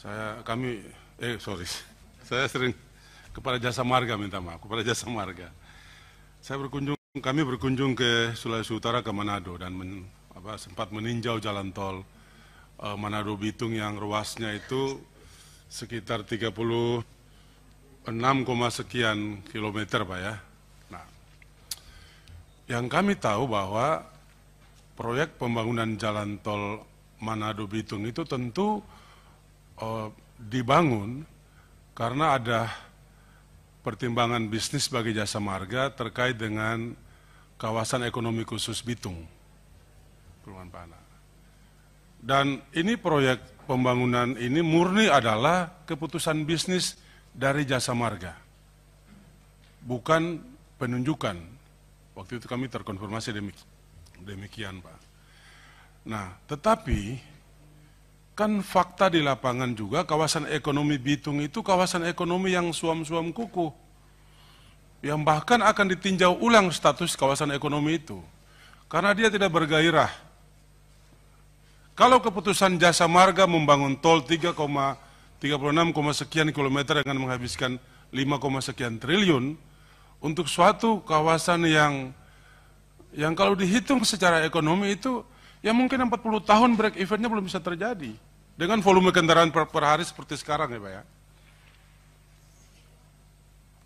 Saya sering kepada Jasa Marga minta maaf, kepada Jasa Marga. Kami berkunjung ke Sulawesi Utara, ke Manado, dan sempat meninjau jalan tol Manado Bitung yang ruasnya itu sekitar 36, sekian kilometer, Pak ya. Nah, yang kami tahu bahwa proyek pembangunan jalan tol Manado Bitung itu tentu dibangun karena ada pertimbangan bisnis bagi Jasa Marga terkait dengan kawasan ekonomi khusus Bitung, Perumahan Pana. Dan ini proyek pembangunan ini murni adalah keputusan bisnis dari Jasa Marga, bukan penunjukan. Waktu itu kami terkonfirmasi demikian, Pak. Nah, tetapi kan fakta di lapangan juga kawasan ekonomi Bitung itu kawasan ekonomi yang suam-suam kuku, yang bahkan akan ditinjau ulang status kawasan ekonomi itu, karena dia tidak bergairah. Kalau keputusan Jasa Marga membangun tol 36, sekian kilometer dengan menghabiskan 5, sekian triliun untuk suatu kawasan yang kalau dihitung secara ekonomi itu ya mungkin 40 tahun break eventnya belum bisa terjadi. Dengan volume kendaraan per hari seperti sekarang ya Pak ya.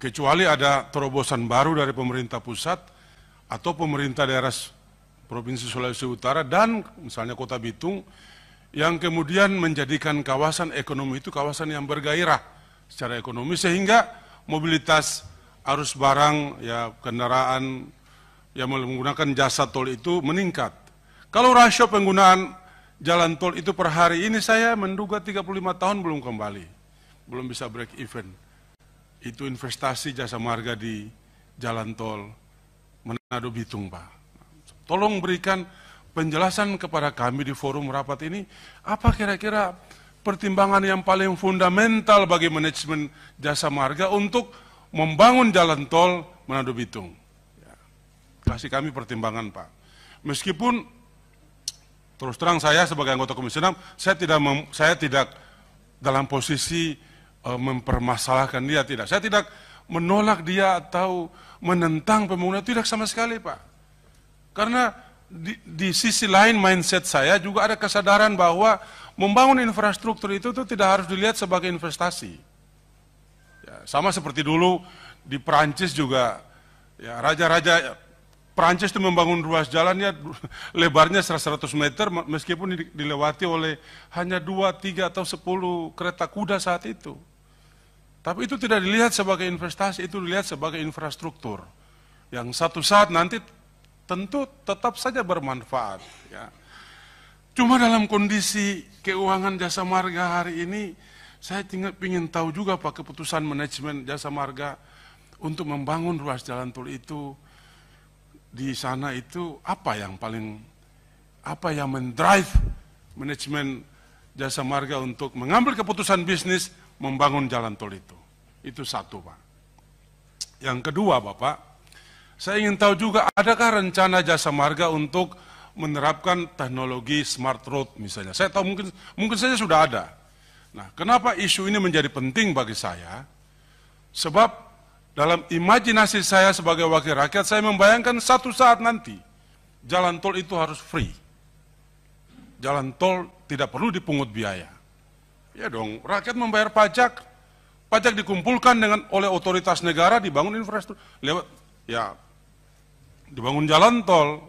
Kecuali ada terobosan baru dari pemerintah pusat atau pemerintah daerah Provinsi Sulawesi Utara dan misalnya Kota Bitung yang kemudian menjadikan kawasan ekonomi itu kawasan yang bergairah secara ekonomi sehingga mobilitas arus barang ya kendaraan yang menggunakan jasa tol itu meningkat. Kalau rasio penggunaan jalan tol itu per hari ini saya menduga 35 tahun belum kembali, belum bisa break even. Itu investasi Jasa Marga di jalan tol Manado Bitung, Pak. Tolong berikan penjelasan kepada kami di forum rapat ini, apa kira-kira pertimbangan yang paling fundamental bagi manajemen Jasa Marga untuk membangun jalan tol Manado Bitung. Ya. Kasih kami pertimbangan, Pak. Meskipun terus terang saya sebagai anggota Komisi 6, saya tidak dalam posisi mempermasalahkan dia, tidak. Saya tidak menolak dia atau menentang pembangunan, tidak sama sekali, Pak. Karena di sisi lain mindset saya juga ada kesadaran bahwa membangun infrastruktur itu tidak harus dilihat sebagai investasi. Ya, sama seperti dulu di Perancis juga, ya, raja-raja Perancis itu membangun ruas jalannya lebarnya 100 meter meskipun dilewati oleh hanya 2, 3, atau 10 kereta kuda saat itu. Tapi itu tidak dilihat sebagai investasi, itu dilihat sebagai infrastruktur. Yang satu saat nanti tentu tetap saja bermanfaat. Ya. Cuma dalam kondisi keuangan Jasa Marga hari ini, saya ingin tahu juga Pak keputusan manajemen Jasa Marga untuk membangun ruas jalan tol itu. Di sana itu apa yang mendrive manajemen Jasa Marga untuk mengambil keputusan bisnis membangun jalan tol itu. Itu satu, Pak. Yang kedua, Bapak, saya ingin tahu juga adakah rencana Jasa Marga untuk menerapkan teknologi smart road misalnya. Saya tahu mungkin saja sudah ada. Nah, kenapa isu ini menjadi penting bagi saya? Sebab dalam imajinasi saya sebagai wakil rakyat, saya membayangkan satu saat nanti, jalan tol itu harus free. Jalan tol tidak perlu dipungut biaya. Ya dong, rakyat membayar pajak, pajak dikumpulkan oleh otoritas negara, dibangun infrastruktur, dibangun jalan tol.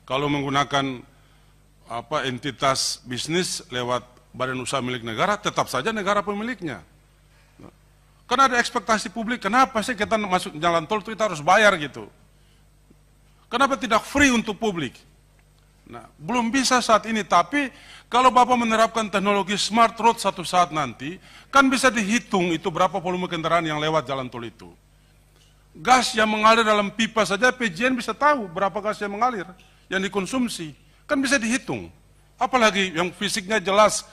Kalau menggunakan entitas bisnis lewat badan usaha milik negara, tetap saja negara pemiliknya. Karena ada ekspektasi publik, kenapa sih kita masuk jalan tol itu kita harus bayar gitu? Kenapa tidak free untuk publik? Nah, belum bisa saat ini, tapi kalau Bapak menerapkan teknologi smart road satu saat nanti, kan bisa dihitung itu berapa volume kendaraan yang lewat jalan tol itu. Gas yang mengalir dalam pipa saja, PJN bisa tahu berapa gas yang mengalir, yang dikonsumsi. Kan bisa dihitung. Apalagi yang fisiknya jelas,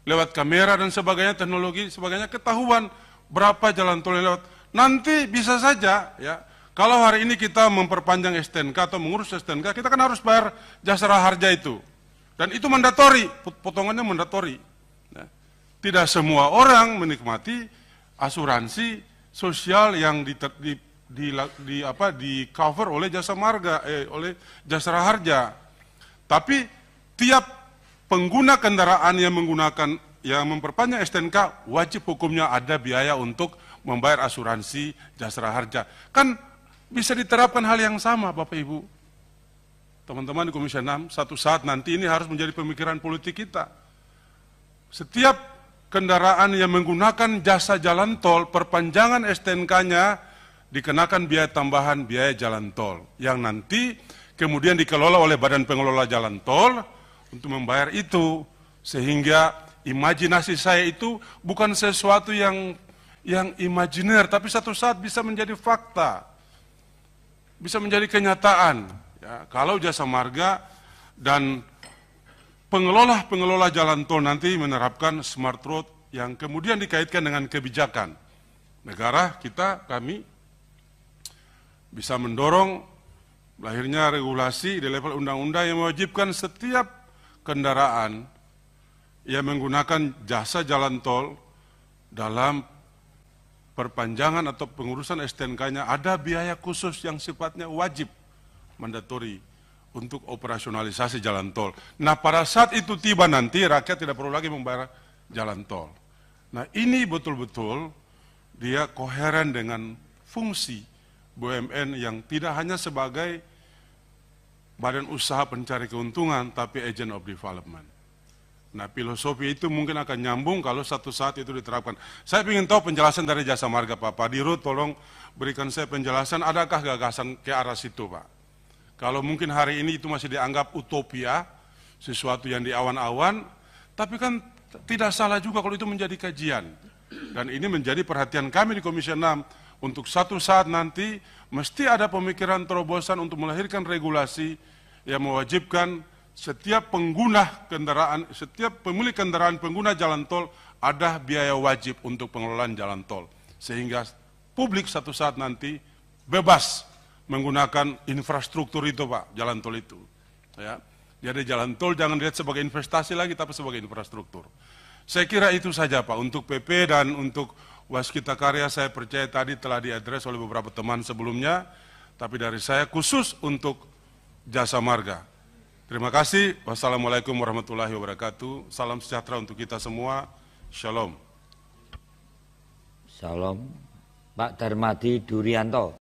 lewat kamera dan sebagainya, teknologi sebagainya, ketahuan berapa jalan tol yang lewat. Nanti bisa saja, ya, kalau hari ini kita memperpanjang STNK atau mengurus STNK, kita kan harus bayar jasa harja itu. Dan itu mandatori, potongannya mandatori. Ya. tidak semua orang menikmati asuransi sosial yang di cover oleh jasa marga, oleh jasara harja. Tapi tiap pengguna kendaraan yang memperpanjang STNK wajib hukumnya ada biaya untuk membayar asuransi jasara harja. Kan bisa diterapkan hal yang sama, Bapak Ibu. Teman-teman di Komisi 6, satu saat nanti ini harus menjadi pemikiran politik kita. Setiap kendaraan yang menggunakan jasa jalan tol, perpanjangan STNK-nya dikenakan biaya tambahan biaya jalan tol, yang nanti kemudian dikelola oleh Badan Pengelola Jalan Tol untuk membayar itu. Sehingga imajinasi saya itu bukan sesuatu yang imajiner, tapi satu saat bisa menjadi fakta, bisa menjadi kenyataan. Ya, kalau jasa marga dan pengelola jalan tol nanti menerapkan smart road yang kemudian dikaitkan dengan kebijakan negara kita, kami bisa mendorong lahirnya regulasi di level undang-undang yang mewajibkan setiap kendaraan yang menggunakan jasa jalan tol dalam perpanjangan atau pengurusan STNK-nya ada biaya khusus yang sifatnya wajib, mandatori untuk operasionalisasi jalan tol. Nah, pada saat itu tiba nanti rakyat tidak perlu lagi membayar jalan tol. Nah, ini betul-betul dia koheren dengan fungsi BUMN yang tidak hanya sebagai badan usaha pencari keuntungan, tapi agent of development. Nah, filosofi itu mungkin akan nyambung kalau satu saat itu diterapkan. Saya ingin tahu penjelasan dari jasa marga, Pak Dirut, tolong berikan saya penjelasan, adakah gagasan ke arah situ, Pak? Kalau mungkin hari ini itu masih dianggap utopia, sesuatu yang di awan-awan, tapi kan tidak salah juga kalau itu menjadi kajian. Dan ini menjadi perhatian kami di Komisi 6, untuk satu saat nanti mesti ada pemikiran terobosan untuk melahirkan regulasi yang mewajibkan setiap pengguna kendaraan, setiap pemilik kendaraan pengguna jalan tol ada biaya wajib untuk pengelolaan jalan tol. Sehingga publik satu saat nanti bebas menggunakan infrastruktur itu, Pak, jalan tol itu. Ya. Jadi jalan tol jangan dilihat sebagai investasi lagi, tapi sebagai infrastruktur. Saya kira itu saja, Pak, untuk PP dan untuk Waskita Karya saya percaya tadi telah diadres oleh beberapa teman sebelumnya, tapi dari saya khusus untuk jasa marga. Terima kasih. Wassalamualaikum warahmatullahi wabarakatuh. Salam sejahtera untuk kita semua. Shalom. Shalom. Pak Darmadi Durianto.